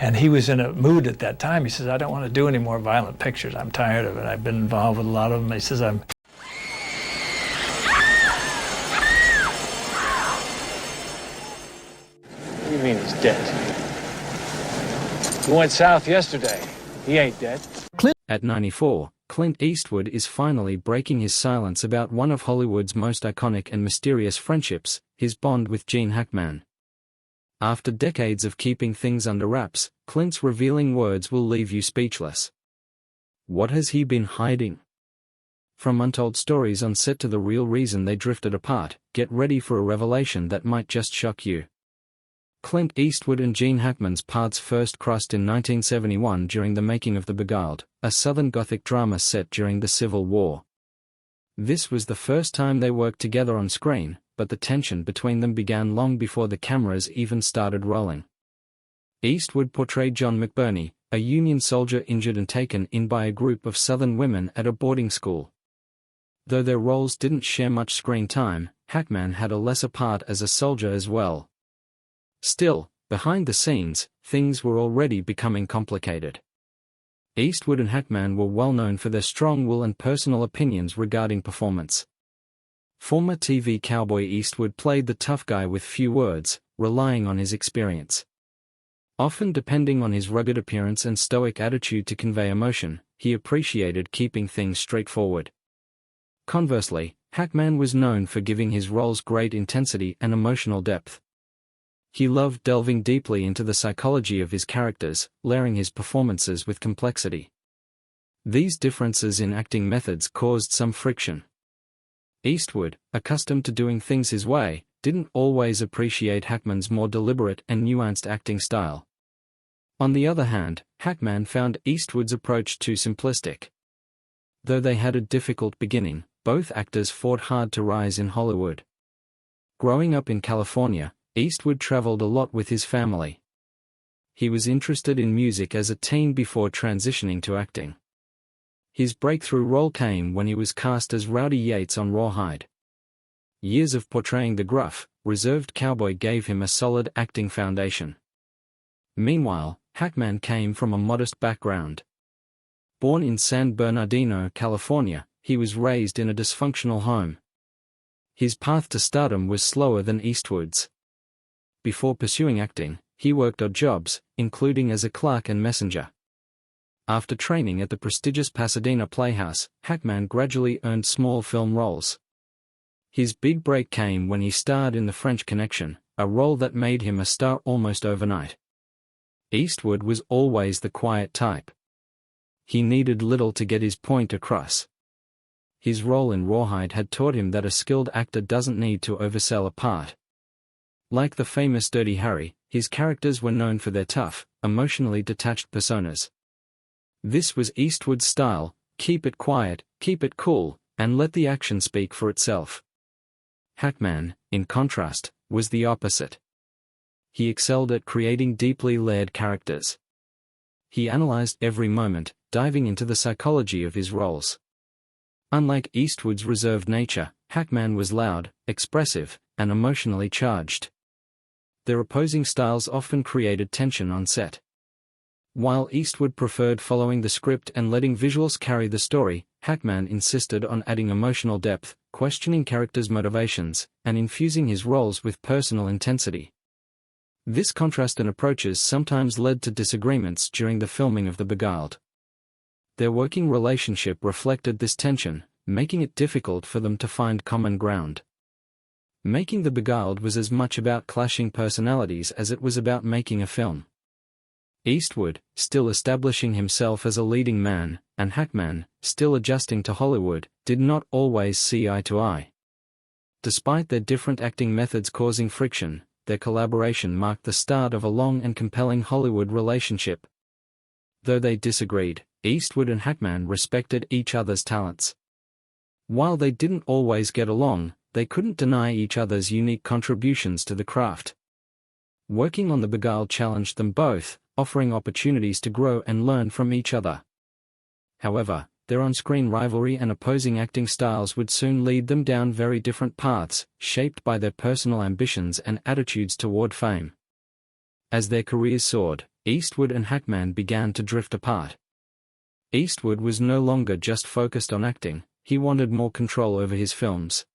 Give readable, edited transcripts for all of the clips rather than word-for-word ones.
And he was in a mood at that time. He says, I don't want to do any more violent pictures. I'm tired of it. I've been involved with a lot of them. He says, What do you mean he's dead? He went south yesterday. He ain't dead. At 94, Clint Eastwood is finally breaking his silence about one of Hollywood's most iconic and mysterious friendships, his bond with Gene Hackman. After decades of keeping things under wraps, Clint's revealing words will leave you speechless. What has he been hiding? From untold stories on set to the real reason they drifted apart, get ready for a revelation that might just shock you. Clint Eastwood and Gene Hackman's paths first crossed in 1971 during the making of The Beguiled, a Southern Gothic drama set during the Civil War. This was the first time they worked together on screen, but the tension between them began long before the cameras even started rolling. Eastwood portrayed John McBurney, a Union soldier injured and taken in by a group of Southern women at a boarding school. Though their roles didn't share much screen time, Hackman had a lesser part as a soldier as well. Still, behind the scenes, things were already becoming complicated. Eastwood and Hackman were well known for their strong will and personal opinions regarding performance. Former TV cowboy Eastwood played the tough guy with few words, relying on his experience. Often depending on his rugged appearance and stoic attitude to convey emotion, he appreciated keeping things straightforward. Conversely, Hackman was known for giving his roles great intensity and emotional depth. He loved delving deeply into the psychology of his characters, layering his performances with complexity. These differences in acting methods caused some friction. Eastwood, accustomed to doing things his way, didn't always appreciate Hackman's more deliberate and nuanced acting style. On the other hand, Hackman found Eastwood's approach too simplistic. Though they had a difficult beginning, both actors fought hard to rise in Hollywood. Growing up in California, Eastwood traveled a lot with his family. He was interested in music as a teen before transitioning to acting. His breakthrough role came when he was cast as Rowdy Yates on Rawhide. Years of portraying the gruff, reserved cowboy gave him a solid acting foundation. Meanwhile, Hackman came from a modest background. Born in San Bernardino, California, he was raised in a dysfunctional home. His path to stardom was slower than Eastwood's. Before pursuing acting, he worked odd jobs, including as a clerk and messenger. After training at the prestigious Pasadena Playhouse, Hackman gradually earned small film roles. His big break came when he starred in The French Connection, a role that made him a star almost overnight. Eastwood was always the quiet type. He needed little to get his point across. His role in Rawhide had taught him that a skilled actor doesn't need to oversell a part. Like the famous Dirty Harry, his characters were known for their tough, emotionally detached personas. This was Eastwood's style: keep it quiet, keep it cool, and let the action speak for itself. Hackman, in contrast, was the opposite. He excelled at creating deeply layered characters. He analyzed every moment, diving into the psychology of his roles. Unlike Eastwood's reserved nature, Hackman was loud, expressive, and emotionally charged. Their opposing styles often created tension on set. While Eastwood preferred following the script and letting visuals carry the story, Hackman insisted on adding emotional depth, questioning characters' motivations, and infusing his roles with personal intensity. This contrast in approaches sometimes led to disagreements during the filming of The Beguiled. Their working relationship reflected this tension, making it difficult for them to find common ground. Making The Beguiled was as much about clashing personalities as it was about making a film. Eastwood, still establishing himself as a leading man, and Hackman, still adjusting to Hollywood, did not always see eye to eye. Despite their different acting methods causing friction, their collaboration marked the start of a long and compelling Hollywood relationship. Though they disagreed, Eastwood and Hackman respected each other's talents. While they didn't always get along, they couldn't deny each other's unique contributions to the craft. Working on The Beguiled challenged them both, offering opportunities to grow and learn from each other. However, their on-screen rivalry and opposing acting styles would soon lead them down very different paths, shaped by their personal ambitions and attitudes toward fame. As their careers soared, Eastwood and Hackman began to drift apart. Eastwood was no longer just focused on acting, he wanted more control over his films.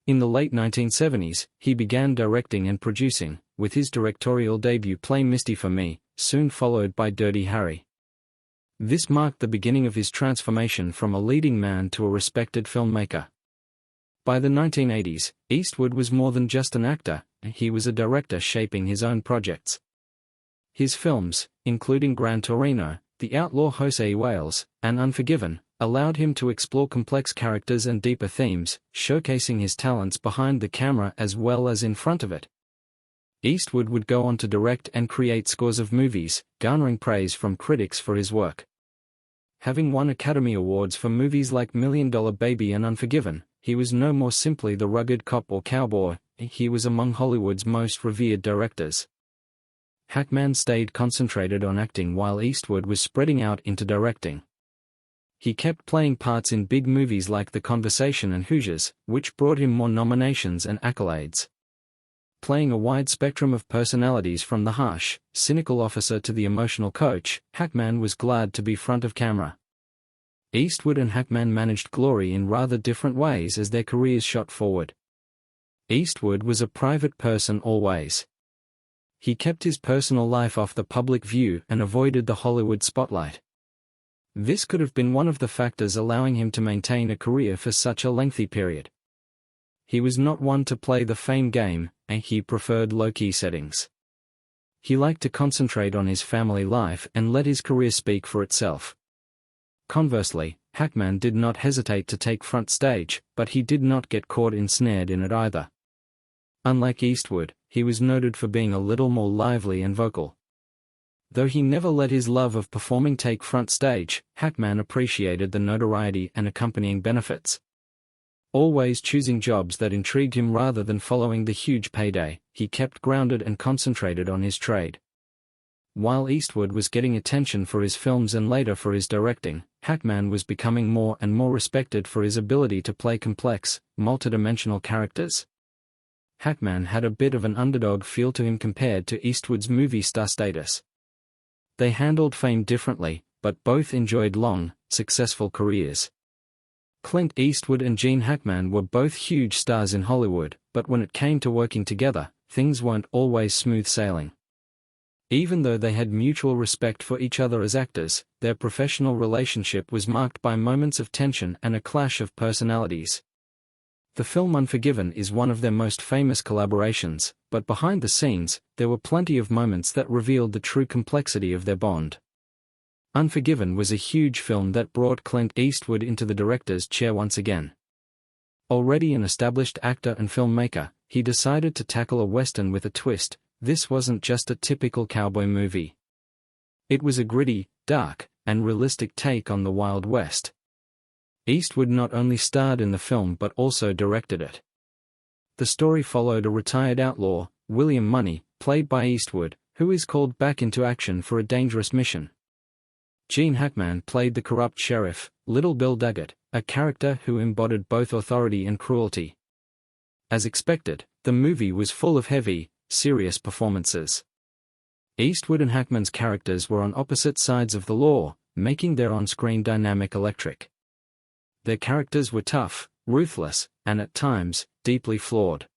In the late 1970s, he began directing and producing, with his directorial debut Play Misty for Me, soon followed by Dirty Harry. This marked the beginning of his transformation from a leading man to a respected filmmaker. By the 1980s, Eastwood was more than just an actor, he was a director shaping his own projects. His films, including Gran Torino, The Outlaw Jose Wales, and Unforgiven, allowed him to explore complex characters and deeper themes, showcasing his talents behind the camera as well as in front of it. Eastwood would go on to direct and create scores of movies, garnering praise from critics for his work. Having won Academy Awards for movies like $1 Million Baby and Unforgiven, he was no more simply the rugged cop or cowboy, he was among Hollywood's most revered directors. Hackman stayed concentrated on acting while Eastwood was spreading out into directing. He kept playing parts in big movies like The Conversation and Hoosiers, which brought him more nominations and accolades. Playing a wide spectrum of personalities from the harsh, cynical officer to the emotional coach, Hackman was glad to be front of camera. Eastwood and Hackman managed glory in rather different ways as their careers shot forward. Eastwood was a private person always. He kept his personal life off the public view and avoided the Hollywood spotlight. This could have been one of the factors allowing him to maintain a career for such a lengthy period. He was not one to play the fame game, and he preferred low-key settings. He liked to concentrate on his family life and let his career speak for itself. Conversely, Hackman did not hesitate to take front stage, but he did not get caught ensnared in it either. Unlike Eastwood, he was noted for being a little more lively and vocal. Though he never let his love of performing take front stage, Hackman appreciated the notoriety and accompanying benefits. Always choosing jobs that intrigued him rather than following the huge payday, he kept grounded and concentrated on his trade. While Eastwood was getting attention for his films and later for his directing, Hackman was becoming more and more respected for his ability to play complex, multidimensional characters. Hackman had a bit of an underdog feel to him compared to Eastwood's movie star status. They handled fame differently, but both enjoyed long, successful careers. Clint Eastwood and Gene Hackman were both huge stars in Hollywood, but when it came to working together, things weren't always smooth sailing. Even though they had mutual respect for each other as actors, their professional relationship was marked by moments of tension and a clash of personalities. The film Unforgiven is one of their most famous collaborations, but behind the scenes, there were plenty of moments that revealed the true complexity of their bond. Unforgiven was a huge film that brought Clint Eastwood into the director's chair once again. Already an established actor and filmmaker, he decided to tackle a western with a twist. This wasn't just a typical cowboy movie. It was a gritty, dark, and realistic take on the Wild West. Eastwood not only starred in the film but also directed it. The story followed a retired outlaw, William Money, played by Eastwood, who is called back into action for a dangerous mission. Gene Hackman played the corrupt sheriff, Little Bill Daggett, a character who embodied both authority and cruelty. As expected, the movie was full of heavy, serious performances. Eastwood and Hackman's characters were on opposite sides of the law, making their on-screen dynamic electric. Their characters were tough, ruthless, and at times, deeply flawed.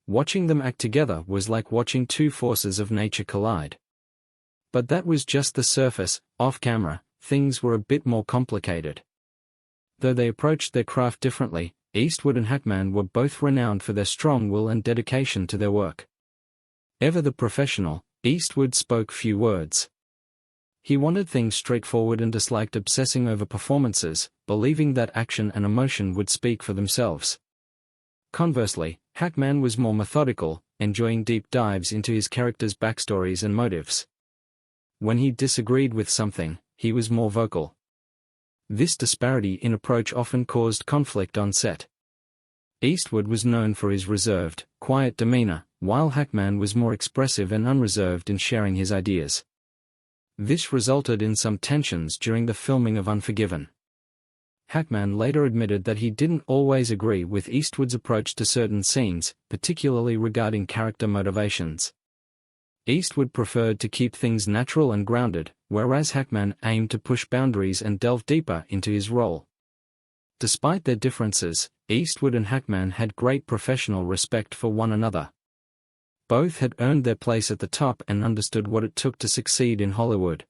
Watching them act together was like watching two forces of nature collide. But that was just the surface. Off-camera, things were a bit more complicated. Though they approached their craft differently, Eastwood and Hackman were both renowned for their strong will and dedication to their work. Ever the professional, Eastwood spoke few words. He wanted things straightforward and disliked obsessing over performances, believing that action and emotion would speak for themselves. Conversely, Hackman was more methodical, enjoying deep dives into his characters' backstories and motives. When he disagreed with something, he was more vocal. This disparity in approach often caused conflict on set. Eastwood was known for his reserved, quiet demeanor, while Hackman was more expressive and unreserved in sharing his ideas. This resulted in some tensions during the filming of Unforgiven. Hackman later admitted that he didn't always agree with Eastwood's approach to certain scenes, particularly regarding character motivations. Eastwood preferred to keep things natural and grounded, whereas Hackman aimed to push boundaries and delve deeper into his role. Despite their differences, Eastwood and Hackman had great professional respect for one another. Both had earned their place at the top and understood what it took to succeed in Hollywood.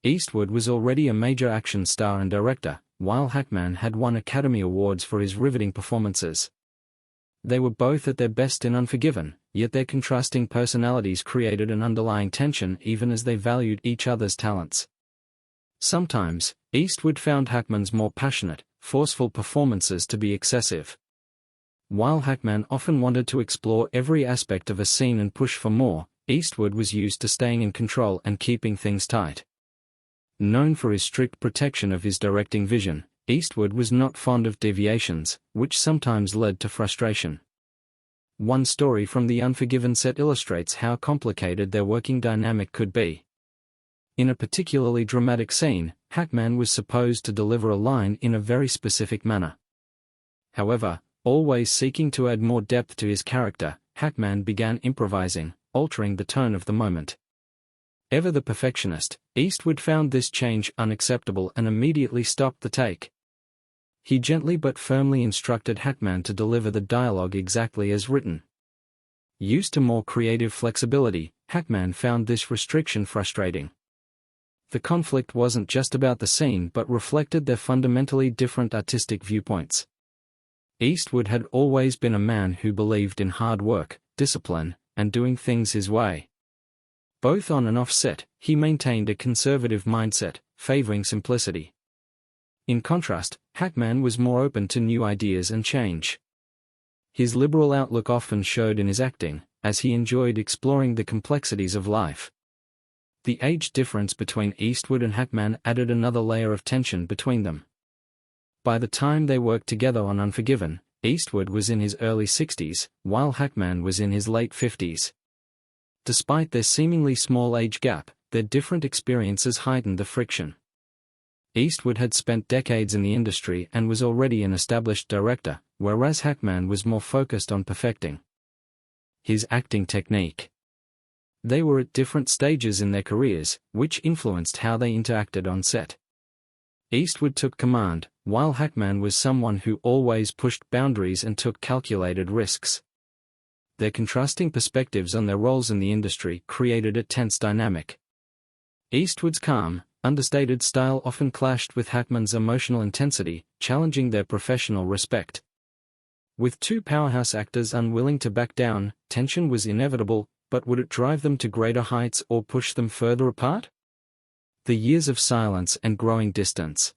Eastwood was already a major action star and director, while Hackman had won Academy Awards for his riveting performances. They were both at their best in Unforgiven, yet their contrasting personalities created an underlying tension even as they valued each other's talents. Sometimes, Eastwood found Hackman's more passionate, forceful performances to be excessive. While Hackman often wanted to explore every aspect of a scene and push for more, Eastwood was used to staying in control and keeping things tight. Known for his strict protection of his directing vision, Eastwood was not fond of deviations, which sometimes led to frustration. One story from the Unforgiven set illustrates how complicated their working dynamic could be. In a particularly dramatic scene, Hackman was supposed to deliver a line in a very specific manner. However, always seeking to add more depth to his character, Hackman began improvising, altering the tone of the moment. Ever the perfectionist, Eastwood found this change unacceptable and immediately stopped the take. He gently but firmly instructed Hackman to deliver the dialogue exactly as written. Used to more creative flexibility, Hackman found this restriction frustrating. The conflict wasn't just about the scene but reflected their fundamentally different artistic viewpoints. Eastwood had always been a man who believed in hard work, discipline, and doing things his way. Both on and off set, he maintained a conservative mindset, favoring simplicity. In contrast, Hackman was more open to new ideas and change. His liberal outlook often showed in his acting, as he enjoyed exploring the complexities of life. The age difference between Eastwood and Hackman added another layer of tension between them. By the time they worked together on Unforgiven, Eastwood was in his early 60s, while Hackman was in his late 50s. Despite their seemingly small age gap, their different experiences heightened the friction. Eastwood had spent decades in the industry and was already an established director, whereas Hackman was more focused on perfecting his acting technique. They were at different stages in their careers, which influenced how they interacted on set. Eastwood took command, while Hackman was someone who always pushed boundaries and took calculated risks. Their contrasting perspectives on their roles in the industry created a tense dynamic. Eastwood's calm, understated style often clashed with Hackman's emotional intensity, challenging their professional respect. With two powerhouse actors unwilling to back down, tension was inevitable, but would it drive them to greater heights or push them further apart? The years of silence and growing distance.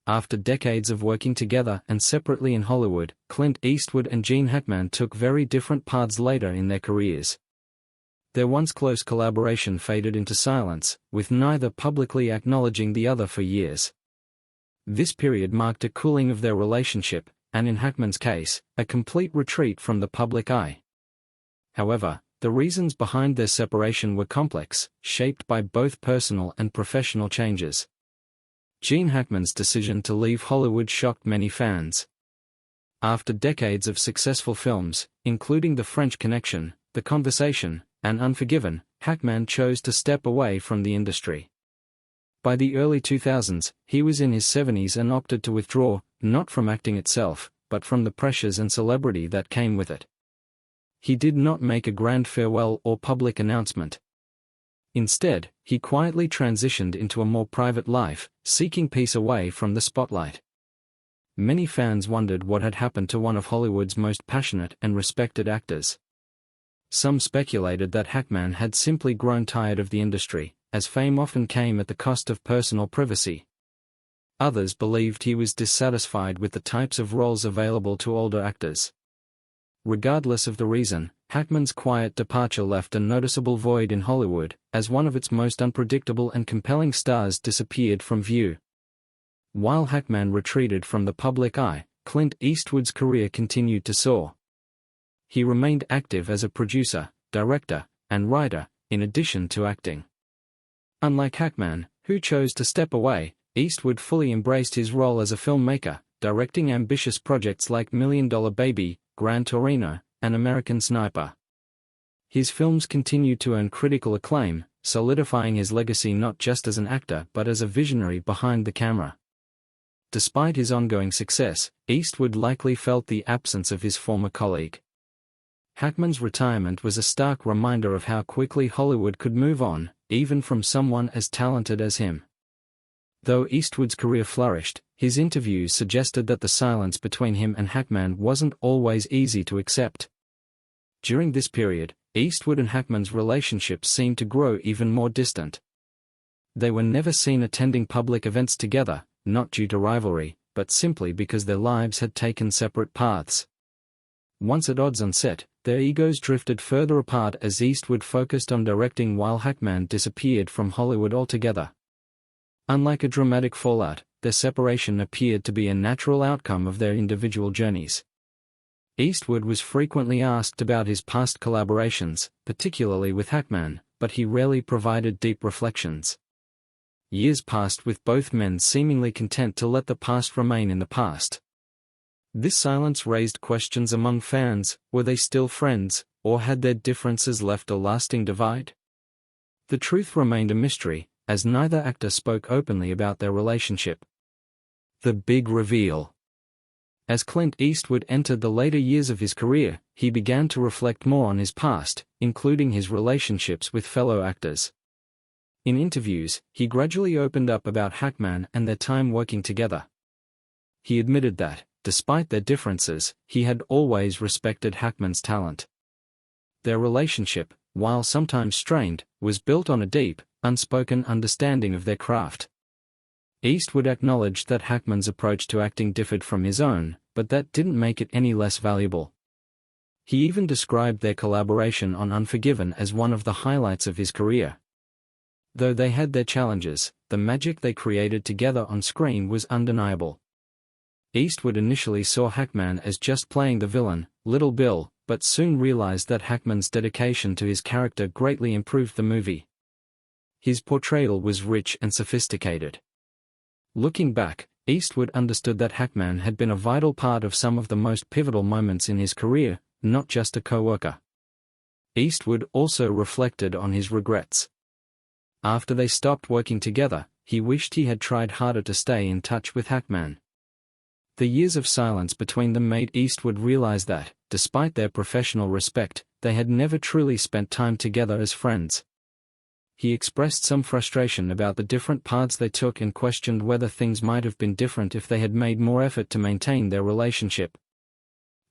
After decades of working together and separately in Hollywood, Clint Eastwood and Gene Hackman took very different paths later in their careers. Their once close collaboration faded into silence, with neither publicly acknowledging the other for years. This period marked a cooling of their relationship, and in Hackman's case, a complete retreat from the public eye. However, the reasons behind their separation were complex, shaped by both personal and professional changes. Gene Hackman's decision to leave Hollywood shocked many fans. After decades of successful films, including The French Connection, The Conversation, and Unforgiven, Hackman chose to step away from the industry. By the early 2000s, he was in his 70s and opted to withdraw, not from acting itself, but from the pressures and celebrity that came with it. He did not make a grand farewell or public announcement. Instead, he quietly transitioned into a more private life, seeking peace away from the spotlight. Many fans wondered what had happened to one of Hollywood's most passionate and respected actors. Some speculated that Hackman had simply grown tired of the industry, as fame often came at the cost of personal privacy. Others believed he was dissatisfied with the types of roles available to older actors. Regardless of the reason, Hackman's quiet departure left a noticeable void in Hollywood, as one of its most unpredictable and compelling stars disappeared from view. While Hackman retreated from the public eye, Clint Eastwood's career continued to soar. He remained active as a producer, director, and writer, in addition to acting. Unlike Hackman, who chose to step away, Eastwood fully embraced his role as a filmmaker, directing ambitious projects like $1 Million Baby, Gran Torino, and American Sniper. his films continued to earn critical acclaim, solidifying his legacy not just as an actor but as a visionary behind the camera. Despite his ongoing success, Eastwood likely felt the absence of his former colleague. Hackman's retirement was a stark reminder of how quickly Hollywood could move on, even from someone as talented as him. Though Eastwood's career flourished, his interviews suggested that the silence between him and Hackman wasn't always easy to accept. During this period, Eastwood and Hackman's relationship seemed to grow even more distant. They were never seen attending public events together, not due to rivalry, but simply because their lives had taken separate paths. Once at odds on set, their egos drifted further apart as Eastwood focused on directing while Hackman disappeared from Hollywood altogether. Unlike a dramatic fallout, their separation appeared to be a natural outcome of their individual journeys. Eastwood was frequently asked about his past collaborations, particularly with Hackman, but he rarely provided deep reflections. Years passed with both men seemingly content to let the past remain in the past. This silence raised questions among fans: were they still friends, or had their differences left a lasting divide? The truth remained a mystery, as neither actor spoke openly about their relationship. The big reveal. As Clint Eastwood entered the later years of his career, he began to reflect more on his past, including his relationships with fellow actors. In interviews, he gradually opened up about Hackman and their time working together. He admitted that, despite their differences, he had always respected Hackman's talent. Their relationship, while sometimes strained, was built on a deep, unspoken understanding of their craft. Eastwood acknowledged that Hackman's approach to acting differed from his own, but that didn't make it any less valuable. He even described their collaboration on Unforgiven as one of the highlights of his career. Though they had their challenges, the magic they created together on screen was undeniable. Eastwood initially saw Hackman as just playing the villain, Little Bill, but soon realized that Hackman's dedication to his character greatly improved the movie. His portrayal was rich and sophisticated. Looking back, Eastwood understood that Hackman had been a vital part of some of the most pivotal moments in his career, not just a co-worker. Eastwood also reflected on his regrets. After they stopped working together, he wished he had tried harder to stay in touch with Hackman. The years of silence between them made Eastwood realize that, despite their professional respect, they had never truly spent time together as friends. He expressed some frustration about the different paths they took and questioned whether things might have been different if they had made more effort to maintain their relationship.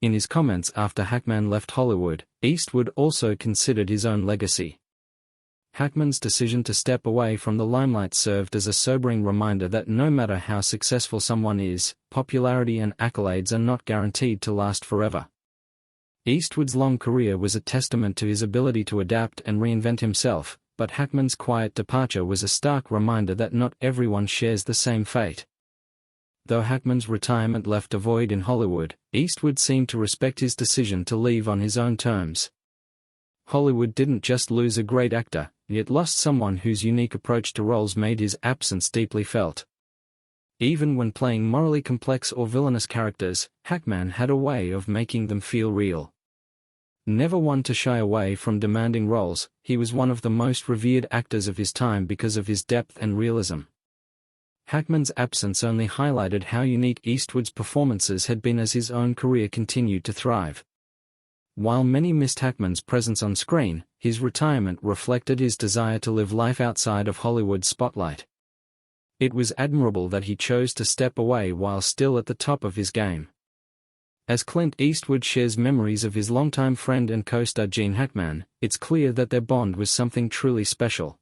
In his comments after Hackman left Hollywood, Eastwood also considered his own legacy. Hackman's decision to step away from the limelight served as a sobering reminder that no matter how successful someone is, popularity and accolades are not guaranteed to last forever. Eastwood's long career was a testament to his ability to adapt and reinvent himself, but Hackman's quiet departure was a stark reminder that not everyone shares the same fate. Though Hackman's retirement left a void in Hollywood, Eastwood seemed to respect his decision to leave on his own terms. Hollywood didn't just lose a great actor, it lost someone whose unique approach to roles made his absence deeply felt. Even when playing morally complex or villainous characters, Hackman had a way of making them feel real. Never one to shy away from demanding roles, he was one of the most revered actors of his time because of his depth and realism. Hackman's absence only highlighted how unique Eastwood's performances had been as his own career continued to thrive. While many missed Hackman's presence on screen, his retirement reflected his desire to live life outside of Hollywood's spotlight. It was admirable that he chose to step away while still at the top of his game. As Clint Eastwood shares memories of his longtime friend and co-star Gene Hackman, it's clear that their bond was something truly special.